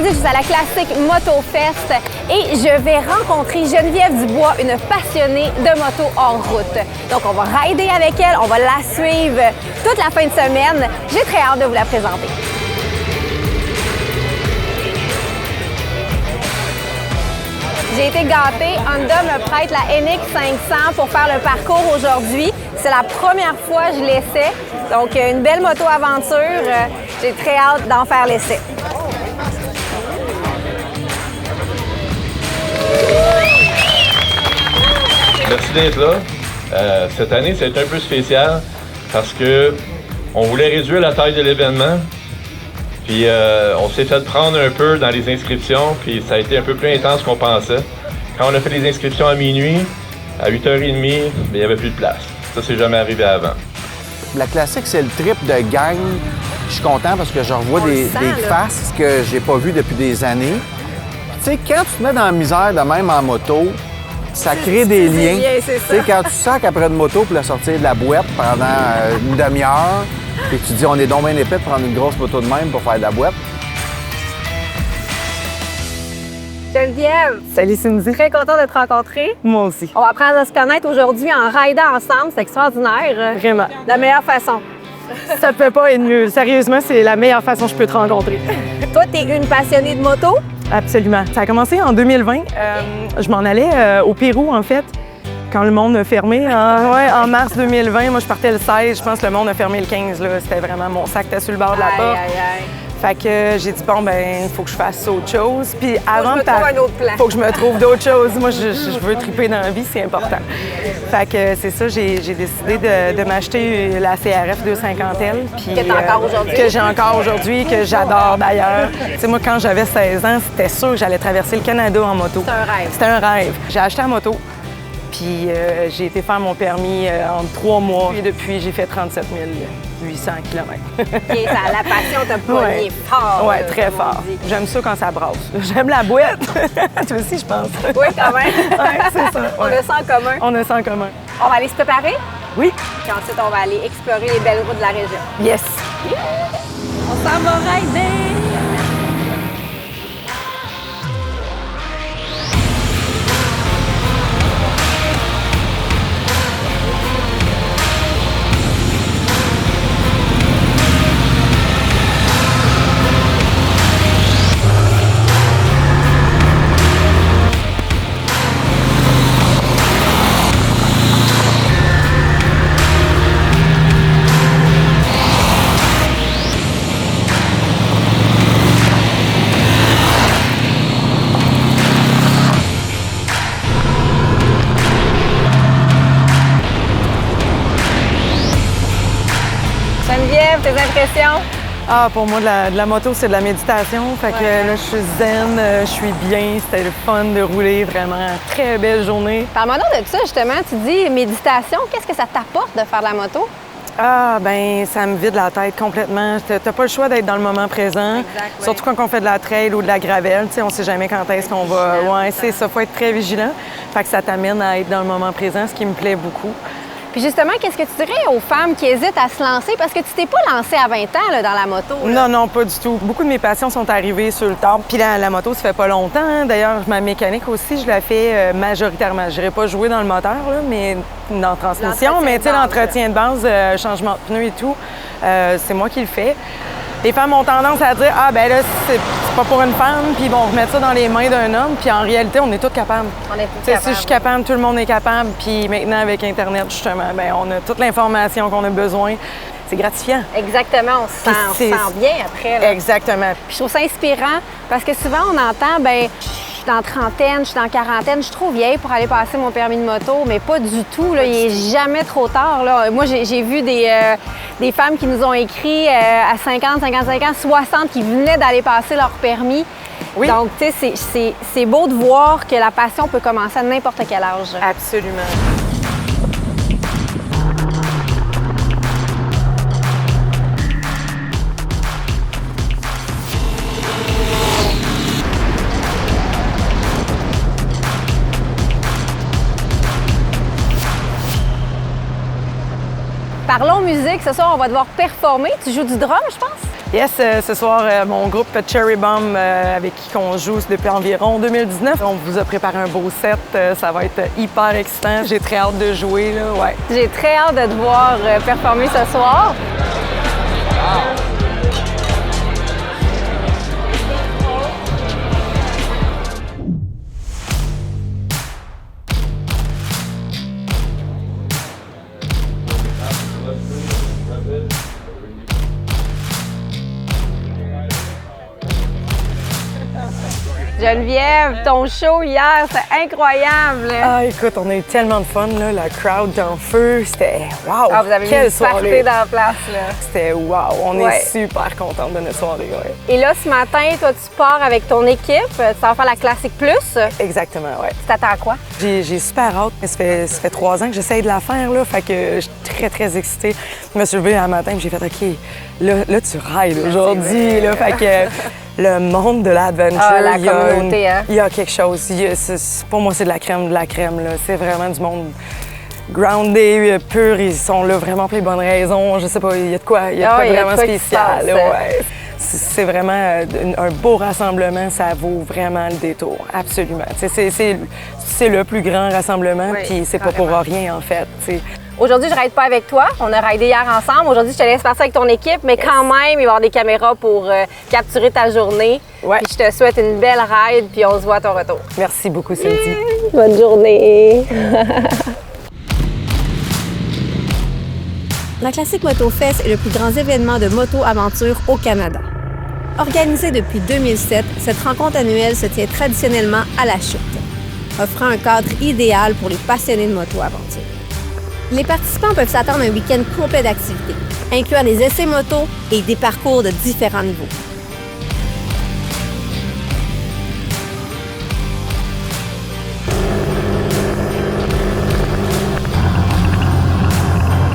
Aujourd'hui, je suis à la Classique MotoFest et je vais rencontrer Geneviève Dubois, une passionnée de moto hors route. Donc, on va rider avec elle, on va la suivre toute la fin de semaine. J'ai très hâte de vous la présenter. J'ai été gâtée. Honda me prête la NX 500 pour faire le parcours aujourd'hui. C'est la première fois que je l'essaie. Donc, une belle moto-aventure. J'ai très hâte d'en faire l'essai. Merci d'être là. Cette année, c'est un peu spécial parce que on voulait réduire la taille de l'événement. Puis on s'est fait prendre un peu dans les inscriptions, puis ça a été un peu plus intense qu'on pensait. Quand on a fait les inscriptions à minuit, à 8h30, il n'y avait plus de place. Ça, c'est jamais arrivé avant. La Classique, c'est le trip de gang. Je suis content parce que je revois des faces que j'ai pas vues depuis des années. Tu sais, quand tu te mets dans la misère de même en moto, ça crée des liens. Tu sais, quand tu sacs après une moto pour la sortir de la boîte pendant une demi-heure, et tu te dis, on est donc bien épais de prendre une grosse moto de même pour faire de la boîte. Geneviève! Salut Cindy! Très contente de te rencontrer. Moi aussi. On va apprendre à se connaître aujourd'hui en ridant ensemble. C'est extraordinaire. Vraiment. De la meilleure façon. Ça peut pas être mieux. Sérieusement, c'est la meilleure façon que je peux te rencontrer. Toi, tu es une passionnée de moto? Absolument. Ça a commencé en 2020. Je m'en allais au Pérou, en fait, quand le monde a fermé. En mars 2020, moi, je partais le 16. Je pense que le monde a fermé le 15. C'était vraiment mon sac était sur le bord de la porte. Fait que j'ai dit, bon, ben il faut que je fasse autre chose. Puis avant de partir, il faut que je me trouve d'autres choses. Moi, je veux triper dans la vie, c'est important. Fait que c'est ça, j'ai décidé de m'acheter la CRF 250L. Puis, que tu as encore aujourd'hui. Que j'ai encore aujourd'hui, que j'adore d'ailleurs. Tu sais, moi, quand j'avais 16 ans, c'était sûr que j'allais traverser le Canada en moto. C'était un rêve. C'était un rêve. J'ai acheté la moto. Puis j'ai été faire mon permis en 3 mois. Et depuis, j'ai fait 37 800 km. Okay, la passion t'a pogné fort. Oui, très fort. J'aime ça quand ça brasse. J'aime la boîte. Toi aussi, je pense. Oui, quand même. Oui, c'est ça. On a ça en commun. On a ça en commun. On va aller se préparer? Oui. Puis ensuite, on va aller explorer les belles routes de la région. Yes. Yeah. On s'en va rider! Geneviève, tes impressions? Ah, pour moi, de la moto, c'est de la méditation. Fait que là, je suis zen, je suis bien. C'était le fun de rouler, vraiment. Très belle journée. Parle-moi donc de ça, justement. Tu dis méditation. Qu'est-ce que ça t'apporte de faire de la moto? Ah, ben ça me vide la tête complètement. T'as pas le choix d'être dans le moment présent. Exact, oui. Surtout quand on fait de la trail ou de la gravelle. Tu sais, on sait jamais quand est-ce qu'on va. Ouais, c'est ça. Faut être très vigilant. Fait que ça t'amène à être dans le moment présent, ce qui me plaît beaucoup. Puis justement, qu'est-ce que tu dirais aux femmes qui hésitent à se lancer? Parce que tu t'es pas lancée à 20 ans là, dans la moto. Là. Non, pas du tout. Beaucoup de mes passions sont arrivées sur le tard. Puis la moto, ça fait pas longtemps. D'ailleurs, ma mécanique aussi, je la fais majoritairement. Je n'irai pas jouer dans le moteur, là, mais dans la transmission. Mais tu sais, l'entretien de base, changement de pneus et tout, c'est moi qui le fais. Les femmes ont tendance à dire « Ah, ben là, c'est pas pour une femme, puis ils vont remettre ça dans les mains d'un homme. » Puis en réalité, on est tous capables. On est tous capables. Si je suis capable, tout le monde est capable. Puis maintenant, avec Internet, justement, ben on a toute l'information qu'on a besoin. C'est gratifiant. Exactement, on se sent bien après. Là. Exactement. Puis je trouve ça inspirant parce que souvent, on entend « ben je suis dans trentaine, je suis dans quarantaine, je suis trop vieille pour aller passer mon permis de moto », mais pas du tout. Là. Il n'est jamais trop tard. Là. Moi, j'ai vu des femmes qui nous ont écrit à 50, 55 ans, 60 qui venaient d'aller passer leur permis. Oui. Donc, tu sais, c'est beau de voir que la passion peut commencer à n'importe quel âge. Absolument. Parlons musique, ce soir, on va devoir performer. Tu joues du drum, je pense? Yes, ce soir, mon groupe Cherry Bomb, avec qui on joue depuis environ 2019, on vous a préparé un beau set. Ça va être hyper excitant. J'ai très hâte de jouer, là, ouais. J'ai très hâte de te voir performer ce soir. Geneviève, ton show hier, c'est incroyable! Ah, écoute, on a eu tellement de fun, là. La crowd était en feu. C'était wow! Ah, vous avez Quelle mis une party soirée! dans la place, là. C'était wow! On Ouais. est super contents de notre soirée, ouais. Et là, ce matin, toi, tu pars avec ton équipe. Tu vas faire la Classique Plus. Exactement, ouais. Tu t'attends à quoi? J'ai super hâte. Ça fait 3 ans que j'essaye de la faire, là. Fait que je suis très, très excitée. Je me suis levée un matin et j'ai fait OK, là, tu rides aujourd'hui, là. Fait que le monde de l'adventure, la communauté, hein? il y a quelque chose. Pour moi, c'est de la crème, là. C'est vraiment du monde groundé, pur. Ils sont là vraiment pour les bonnes raisons. Je sais pas, il y a de quoi, vraiment spécial. Ouais. C'est vraiment un beau rassemblement. Ça vaut vraiment le détour, absolument. C'est le plus grand rassemblement, puis c'est pas pour rien, en fait. T'sais. Aujourd'hui, je ne ride pas avec toi. On a ridé hier ensemble. Aujourd'hui, je te laisse passer avec ton équipe, mais quand même, il va y avoir des caméras pour capturer ta journée. Ouais. Puis je te souhaite une belle ride, puis on se voit à ton retour. Merci beaucoup, Cindy. Bonne journée! La Classique MotoFest est le plus grand événement de moto-aventure au Canada. Organisée depuis 2007, cette rencontre annuelle se tient traditionnellement à La Chute, offrant un cadre idéal pour les passionnés de moto-aventure. Les participants peuvent s'attendre à un week-end complet d'activités, incluant des essais moto et des parcours de différents niveaux.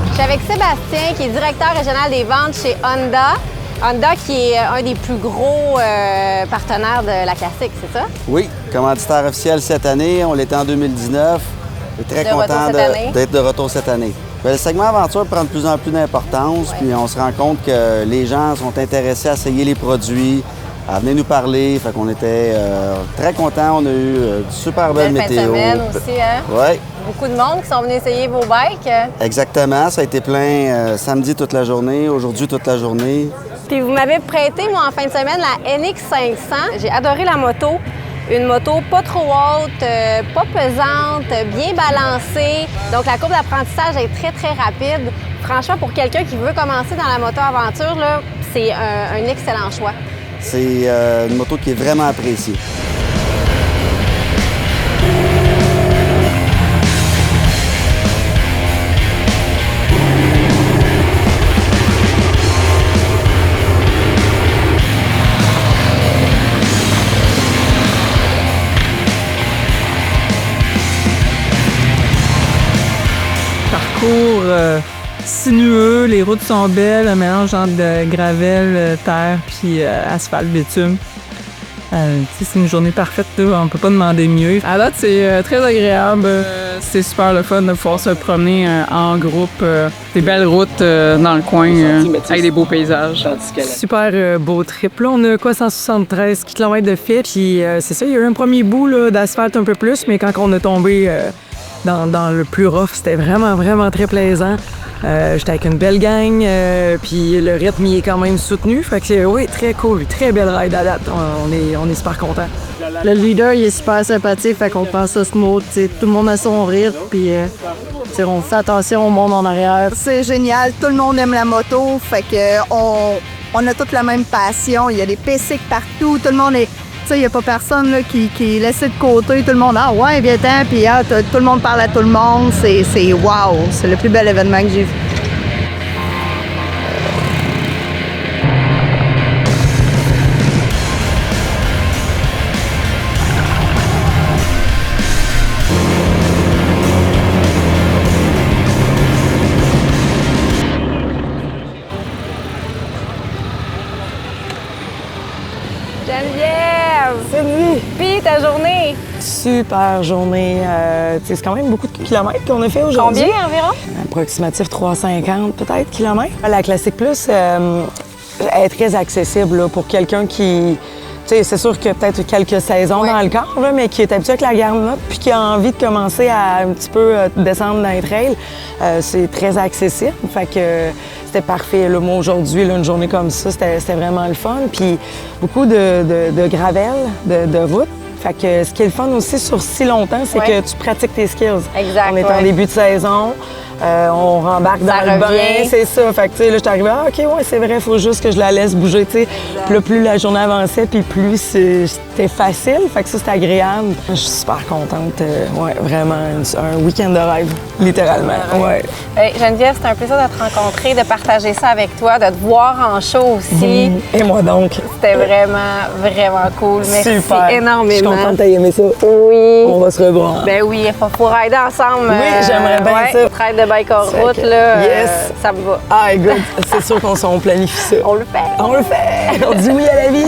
Je suis avec Sébastien, qui est directeur régional des ventes chez Honda. Honda, qui est un des plus gros partenaires de la Classique, c'est ça? Oui, commanditaire officiel cette année. On l'était en 2019. Je suis très De content retour cette année. d'être de retour cette année. Bien, le segment aventure prend de plus en plus d'importance, puis on se rend compte que les gens sont intéressés à essayer les produits, à venir nous parler. Fait qu'on était très contents. On a eu une super belle Fin de météo. semaine aussi, hein? Oui, Beaucoup de monde qui sont venus essayer vos bikes. exactement. Ça a été plein samedi toute la journée, aujourd'hui toute la journée. Puis vous m'avez prêté, moi, en fin de semaine, la NX500. J'ai adoré la moto. Une moto pas trop haute, pas pesante, bien balancée. Donc, la courbe d'apprentissage est très, très rapide. Franchement, pour quelqu'un qui veut commencer dans la moto-aventure, là, c'est un excellent choix. C'est une moto qui est vraiment appréciée. Parcours sinueux, les routes sont belles, un mélange entre de gravel, terre puis asphalte, bitume. C'est une journée parfaite, là, on peut pas demander mieux. À date, c'est très agréable, c'est super le fun de pouvoir se promener en groupe, des belles routes dans le coin avec des beaux paysages. Super beau trip. Là, on a quoi, 173 km de fait, puis c'est ça, il y a eu un premier bout là, d'asphalte un peu plus, mais quand on a tombé dans le plus rough, c'était vraiment, vraiment très plaisant. J'étais avec une belle gang, puis le rythme il est quand même soutenu. Fait que oui, très cool, très belle ride à date. On est super contents. Le leader, il est super sympathique, fait qu'on pense ça smooth. Tout le monde a son rythme, puis on fait attention au monde en arrière. C'est génial, tout le monde aime la moto, fait que on a toute la même passion. Il y a des PC partout, tout le monde est... Il n'y a pas personne là, qui est laissé de côté. Tout le monde, ah ouais, viens-t'en, puis tout le monde parle à tout le monde. C'est wow, c'est le plus bel événement que j'ai vu. Geneviève! Salut! Puis ta journée? Super journée. C'est quand même beaucoup de kilomètres qu'on a fait aujourd'hui. Combien environ? Approximatif 350 peut-être kilomètres. La Classique Plus, Elle est très accessible là, pour quelqu'un qui... C'est sûr qu'il y a peut-être quelques saisons dans le corps, là, mais qui est habitué avec la garnotte puis qui a envie de commencer à un petit peu descendre dans les trails. C'est très accessible. Fait que c'était parfait. Là. Moi, aujourd'hui, une journée comme ça, c'était vraiment le fun. Puis beaucoup de gravel, de voûte. Fait que ce qui est le fun aussi sur si longtemps, c'est que tu pratiques tes skills. Exact. On est en début de saison. On rembarque dans le bain, c'est ça. Fait que, tu sais, là, je suis arrivée, OK, ouais, c'est vrai, il faut juste que je la laisse bouger, tu sais. Puis là, plus la journée avançait, puis plus c'était facile. Fait que ça, c'était agréable. Je suis super contente. Ouais, vraiment, un week-end de rêve, littéralement. Ouais. Geneviève, c'était un plaisir de te rencontrer, de partager ça avec toi, de te voir en show aussi. Et moi donc. C'était vraiment, vraiment cool. Merci énormément. Je suis contente que tu aies aimé ça. Oui. On va se revoir. Ben oui, il faut rider ensemble. Oui, j'aimerais bien ça. Trail de bike hors route, là, ça me va. Ah, écoute, c'est sûr qu'on planifie ça. On le fait. On le fait. On dit oui à la vie.